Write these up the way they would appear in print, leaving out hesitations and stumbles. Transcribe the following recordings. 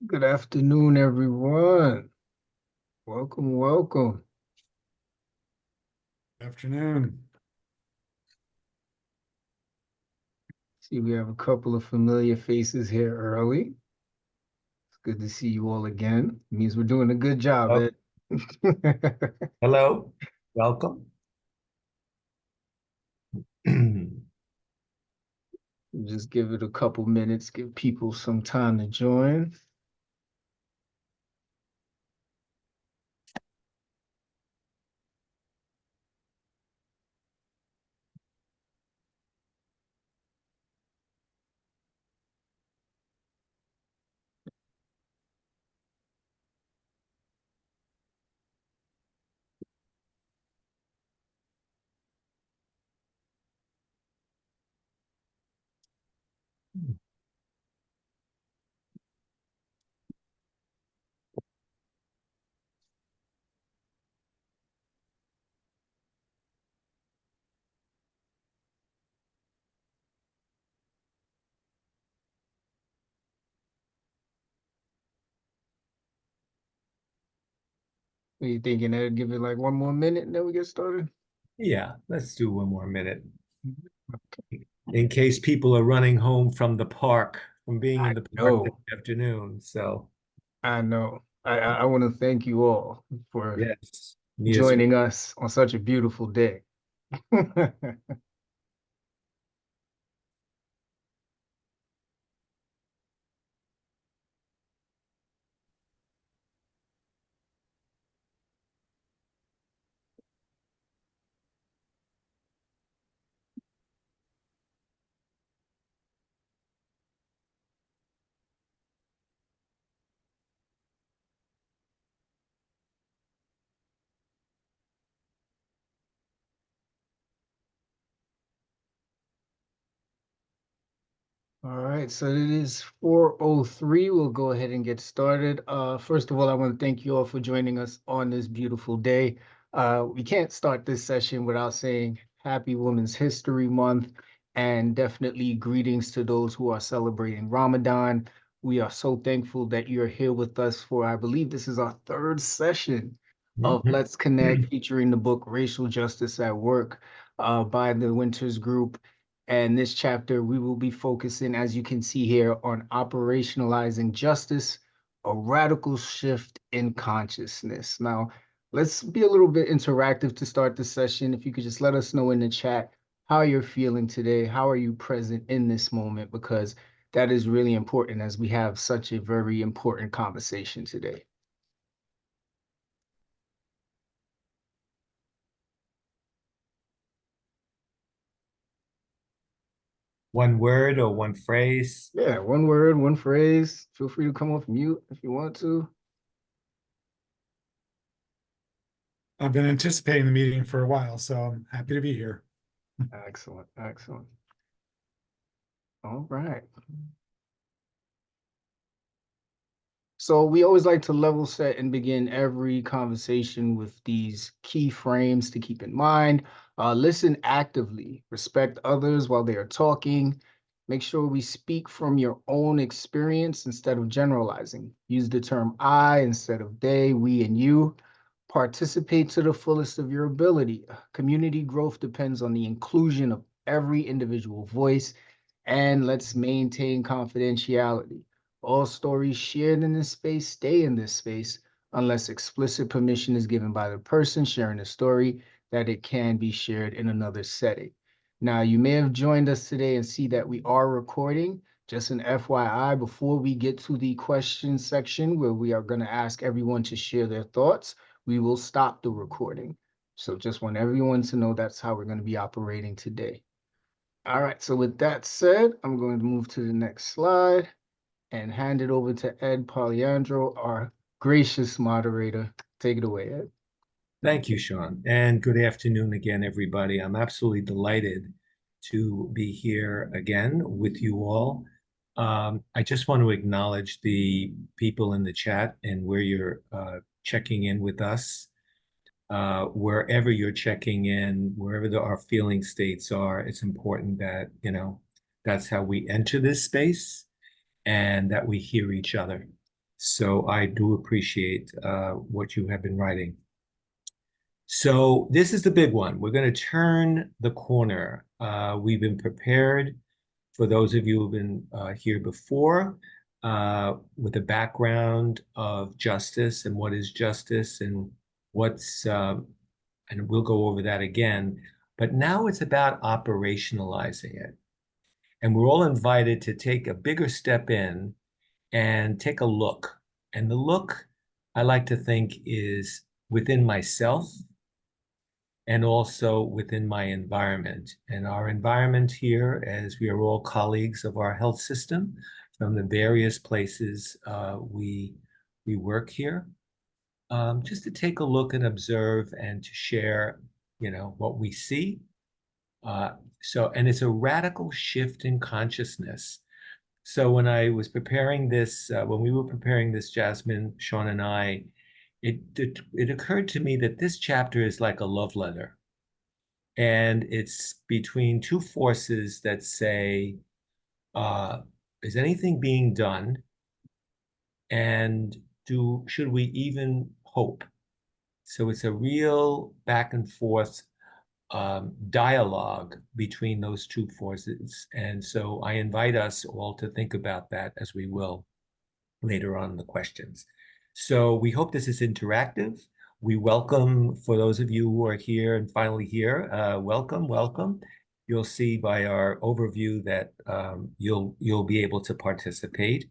Good afternoon, everyone. Welcome, welcome. Afternoon. See, we have a couple of familiar faces here early. It's good to see you all again. It means we're doing a good job, Oh, Ed. hello, welcome. Just give it a couple minutes, give people some time to join. What are you thinking, Ed? Give it like one more minute and then we get started? Yeah, let's do one more minute Okay. in case people are running home from the park, from being I in the park this know, afternoon. So, I know. I want to thank you all for yes, me as well. joining us on such a beautiful day. All right, so it is 4:03. We'll go ahead and get started. First of all, I want to thank you all for joining us on this beautiful day. We can't start this session without saying Happy Women's History Month and definitely greetings to those who are celebrating Ramadan. We are so thankful that you're here with us for, I believe this is our third session of Mhm. Let's Connect, featuring the book Racial Justice at Work by the Winters Group. And this chapter, we will be focusing, as you can see here, on operationalizing justice, a radical shift in consciousness. Now, let's be a little bit interactive to start the session. If you could just let us know in the chat how you're feeling today, how are you present in this moment, because that is really important as we have such a very important conversation today. One word or one phrase. Yeah, one word, one phrase. Feel free to come off mute if you want to. I've been anticipating the meeting for a while, so I'm happy to be here. Excellent, excellent. All right. So we always like to level set and begin every conversation with these key frames to keep in mind. Listen actively, respect others while they are talking. Make sure we speak from your own experience instead of generalizing. Use the term I instead of they, we, and you. Participate to the fullest of your ability. Community growth depends on the inclusion of every individual voice, and let's maintain confidentiality. All stories shared in this space stay in this space unless explicit permission is given by the person sharing the story that it can be shared in another setting. Now, you may have joined us today and see that we are recording. Just an FYI, before we get to the question section where we are going to ask everyone to share their thoughts, we will stop the recording. So just want everyone to know that's how we're going to be operating today. All right, so with that said, I'm going to move to the next slide and hand it over to Ed Poliandro, our gracious moderator. Take it away, Ed. Thank you, Sean. And good afternoon again, everybody. I'm absolutely delighted to be here again with you all. I just want to acknowledge the people in the chat and where you're checking in with us. Wherever you're checking in, wherever our feeling states are, it's important that, that's how we enter this space and that we hear each other. So I do appreciate what you have been writing. So this is the big one. We're going to turn the corner. We've been prepared for those of you who've been here before with a background of justice and what is justice and what's, and we'll go over that again. But now it's about operationalizing it. And we're all invited to take a bigger step in and take a look. And the look, I like to think, is within myself and also within my environment. And our environment here, as we are all colleagues of our health system from the various places we work here, just to take a look and observe and to share, what we see. And it's a radical shift in consciousness. So when I was preparing this, when we were preparing this, Jasmine, Sean, and I, it occurred to me that this chapter is like a love letter. And it's between two forces that say, is anything being done? And should we even hope? So it's a real back and forth dialogue between those two forces. And so I invite us all to think about that as we will later on in the questions. So we hope this is interactive. We welcome, for those of you who are here and finally here, welcome, welcome. You'll see by our overview that you'll be able to participate.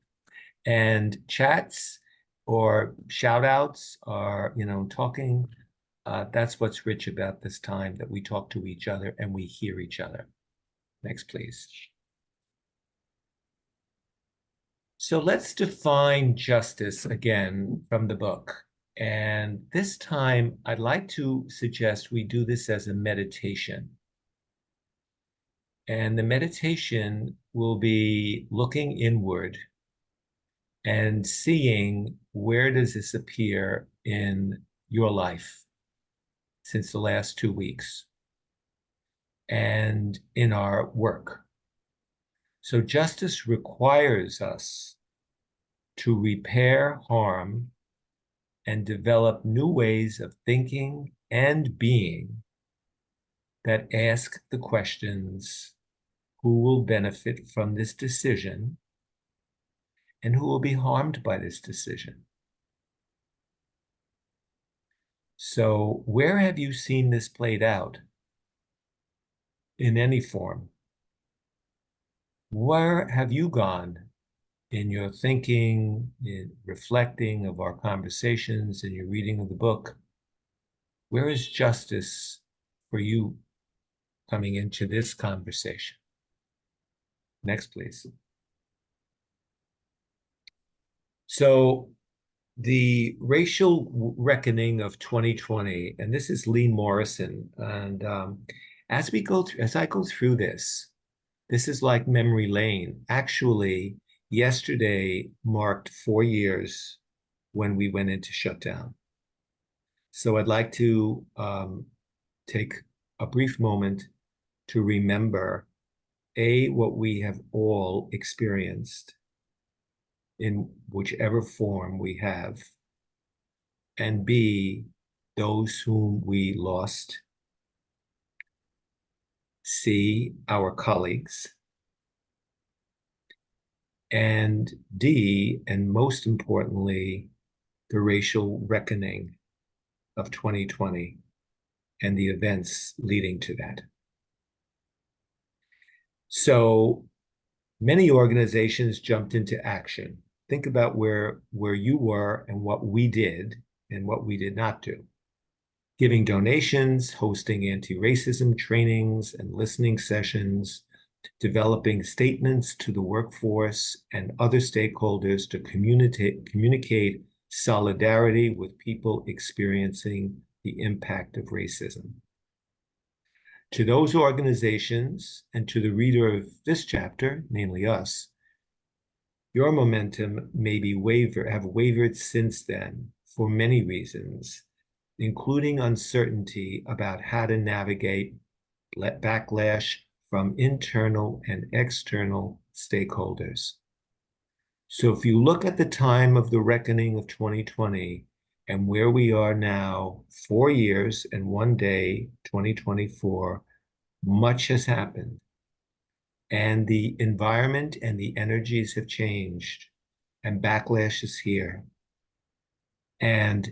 And chats or shout outs or, talking, that's what's rich about this time, that we talk to each other and we hear each other. Next, please. So let's define justice again from the book. And this time, I'd like to suggest we do this as a meditation. And the meditation will be looking inward and seeing where does this appear in your life since the last 2 weeks and in our work. So justice requires us to repair harm and develop new ways of thinking and being that ask the questions: who will benefit from this decision and who will be harmed by this decision? So where have you seen this played out in any form? Where have you gone in your thinking, in reflecting of our conversations, in your reading of the book? Where is justice for you coming into this conversation? Next, please. So the racial reckoning of 2020, and this is Lee Morrison. And as I go through this is like memory lane. Actually, yesterday marked 4 years when we went into shutdown. So I'd like to take a brief moment to remember, A, what we have all experienced in whichever form we have, and B, those whom we lost, C, our colleagues, and D, and most importantly, the racial reckoning of 2020 and the events leading to that. So many organizations jumped into action. Think about where you were and what we did and what we did not do. Giving donations, hosting anti-racism trainings and listening sessions, developing statements to the workforce and other stakeholders to communicate solidarity with people experiencing the impact of racism. To those organizations and to the reader of this chapter, namely us, your momentum may have wavered since then for many reasons, including uncertainty about how to navigate backlash from internal and external stakeholders. So if you look at the time of the reckoning of 2020 and where we are now, 4 years and one day, 2024, much has happened. And the environment and the energies have changed, and backlash is here. And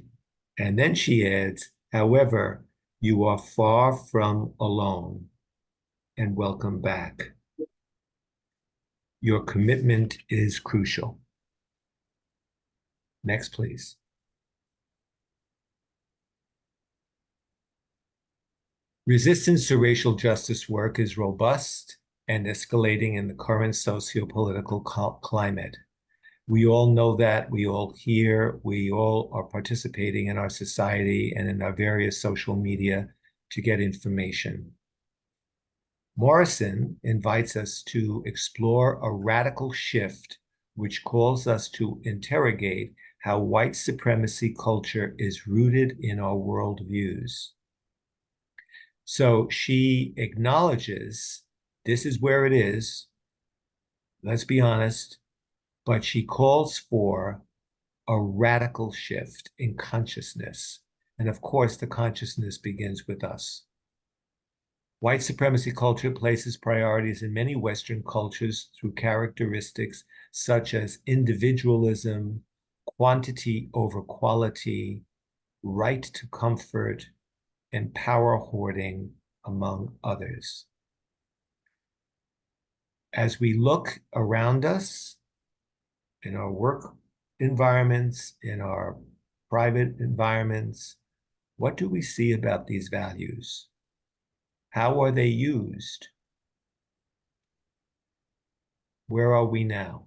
then she adds, however, you are far from alone, and welcome back. Your commitment is crucial. Next, please. Resistance to racial justice work is robust and escalating in the current socio-political climate. We all know that, we all hear, we all are participating in our society and in our various social media to get information. Morrison invites us to explore a radical shift which calls us to interrogate how white supremacy culture is rooted in our worldviews. So she acknowledges this is where it is, let's be honest, but she calls for a radical shift in consciousness. And of course, the consciousness begins with us. White supremacy culture places priorities in many Western cultures through characteristics such as individualism, quantity over quality, right to comfort, and power hoarding, among others. As we look around us, in our work environments, in our private environments, what do we see about these values? How are they used? Where are we now?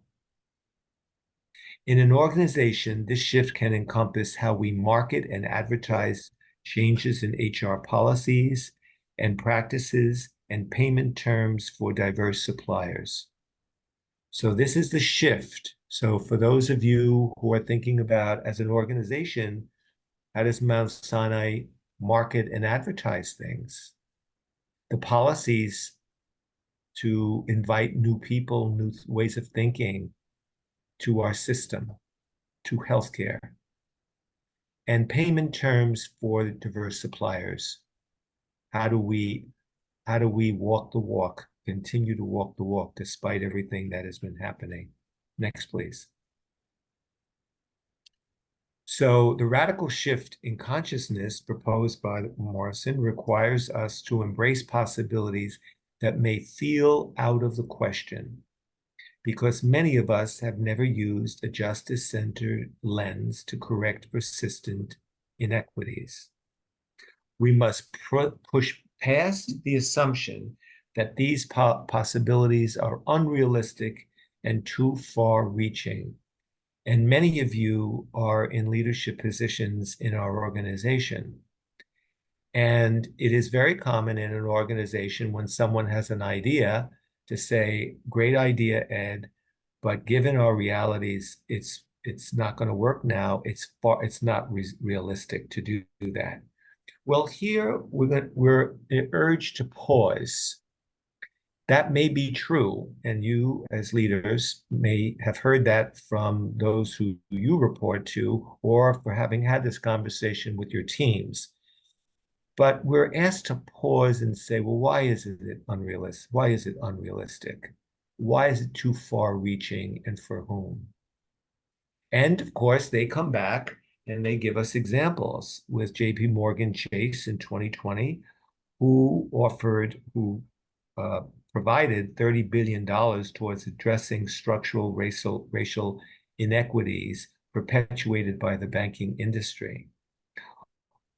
In an organization, this shift can encompass how we market and advertise changes in HR policies and practices and payment terms for diverse suppliers. So this is the shift. So for those of you who are thinking about, as an organization, how does Mount Sinai market and advertise things? The policies to invite new people, new ways of thinking to our system, to healthcare, and payment terms for diverse suppliers. How do we walk the walk, continue to walk the walk despite everything that has been happening? Next, please. So the radical shift in consciousness proposed by Morrison requires us to embrace possibilities that may feel out of the question, because many of us have never used a justice-centered lens to correct persistent inequities. We must push past the assumption that these possibilities are unrealistic and too far-reaching. And many of you are in leadership positions in our organization. And it is very common in an organization when someone has an idea to say, great idea, Ed, but given our realities, it's not going to work now. It's not realistic to do that. Well, here we're urged to pause. That may be true, and you as leaders may have heard that from those who you report to, or for having had this conversation with your teams. But we're asked to pause and say, well, why is it unrealistic? Why is it unrealistic? Why is it too far-reaching, and for whom? And of course, they come back and they give us examples with JP Morgan Chase in 2020, who provided $30 billion towards addressing structural racial inequities perpetuated by the banking industry.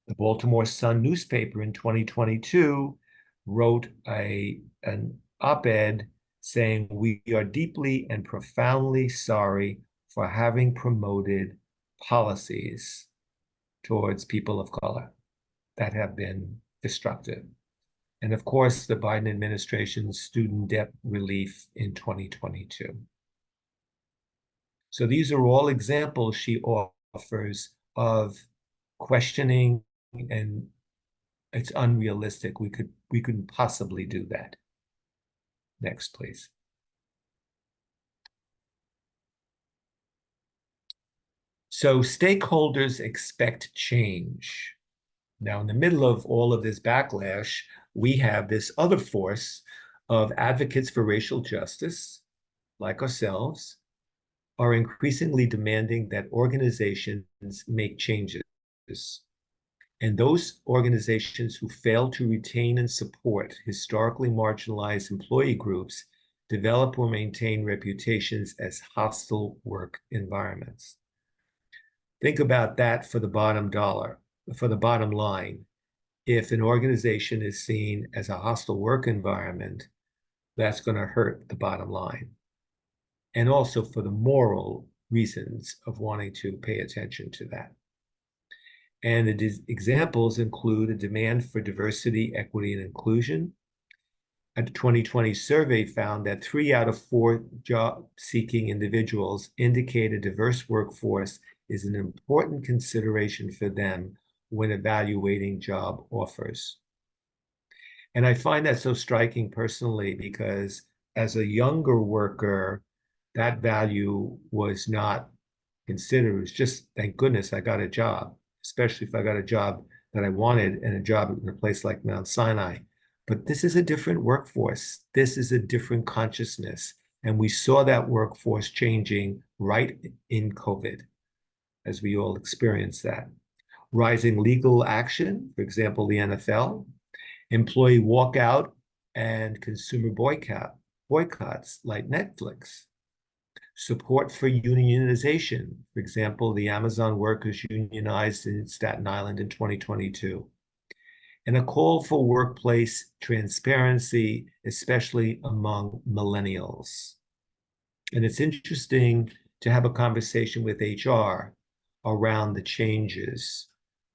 The Baltimore Sun newspaper in 2022 wrote an op-ed saying, "We are deeply and profoundly sorry for having promoted policies towards people of color that have been destructive." And of course, the Biden administration's student debt relief in 2022. So these are all examples she offers of questioning, and it's unrealistic. We couldn't possibly do that. Next, please. So stakeholders expect change. Now, in the middle of all of this backlash, we have this other force of advocates for racial justice, like ourselves, are increasingly demanding that organizations make changes. And those organizations who fail to retain and support historically marginalized employee groups develop or maintain reputations as hostile work environments. Think about that for the bottom dollar, for the bottom line. If an organization is seen as a hostile work environment, that's going to hurt the bottom line. And also for the moral reasons of wanting to pay attention to that. And the examples include a demand for diversity, equity, and inclusion. A 2020 survey found that 3 out of 4 job-seeking individuals indicate a diverse workforce is an important consideration for them when evaluating job offers. And I find that so striking personally because as a younger worker, that value was not considered. It was just, thank goodness I got a job, especially if I got a job that I wanted and a job in a place like Mount Sinai. But this is a different workforce. This is a different consciousness. And we saw that workforce changing right in COVID, as we all experienced that. Rising legal action, for example, the NFL, employee walkout and consumer boycotts like Netflix. Support for unionization, for example, the Amazon workers unionized in Staten Island in 2022. And a call for workplace transparency, especially among millennials. And it's interesting to have a conversation with HR around the changes,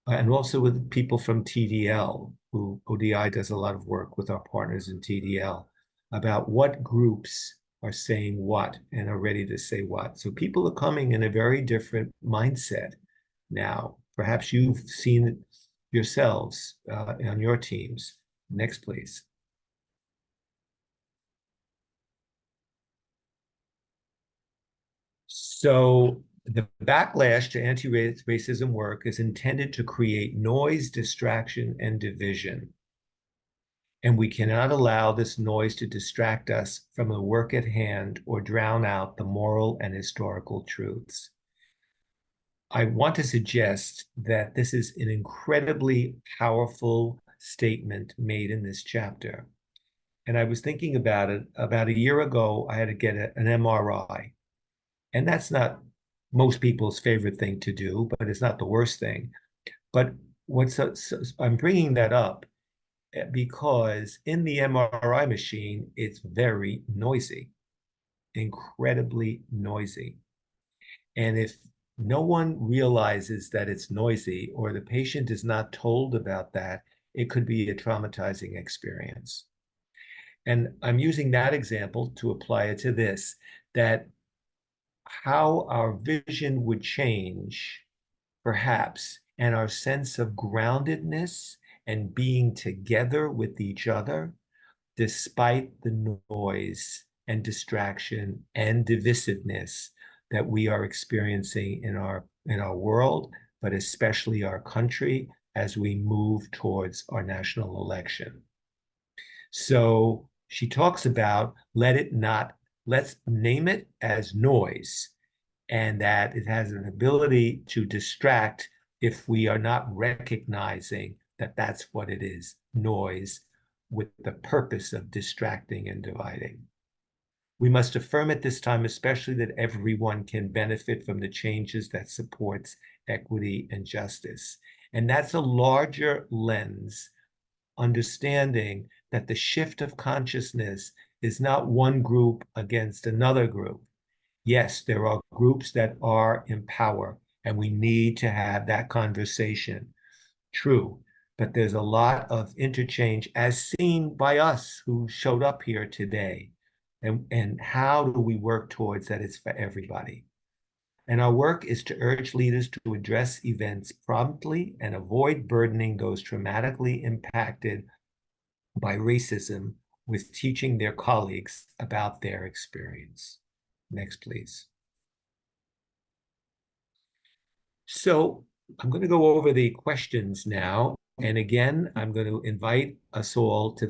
and also with people from TDL, who ODI does a lot of work with our partners in TDL, about what groups are saying what and are ready to say what. So people are coming in a very different mindset now. Perhaps you've seen it yourselves on your teams. Next, please. So the backlash to anti-racism work is intended to create noise, distraction, and division. And we cannot allow this noise to distract us from the work at hand or drown out the moral and historical truths. I want to suggest that this is an incredibly powerful statement made in this chapter. And I was thinking about it. About a year ago, I had to get an MRI. And that's not most people's favorite thing to do, but it's not the worst thing. But I'm bringing that up because in the MRI machine, it's very noisy, incredibly noisy. And if no one realizes that it's noisy or the patient is not told about that, it could be a traumatizing experience. And I'm using that example to apply it to this, that how our vision would change, perhaps, and our sense of groundedness and being together with each other, despite the noise and distraction and divisiveness that we are experiencing in our world, but especially our country as we move towards our national election. So she talks about let's name it as noise, and that it has an ability to distract if we are not recognizing that that's what it is, noise, with the purpose of distracting and dividing. We must affirm at this time, especially, that everyone can benefit from the changes that supports equity and justice. And that's a larger lens, understanding that the shift of consciousness is not one group against another group. Yes, there are groups that are in power, and we need to have that conversation. True, but there's a lot of interchange as seen by us who showed up here today. And how do we work towards that it's for everybody? And our work is to urge leaders to address events promptly and avoid burdening those traumatically impacted by racism with teaching their colleagues about their experience. Next, please. So I'm going to go over the questions now. And again, I'm going to invite us all to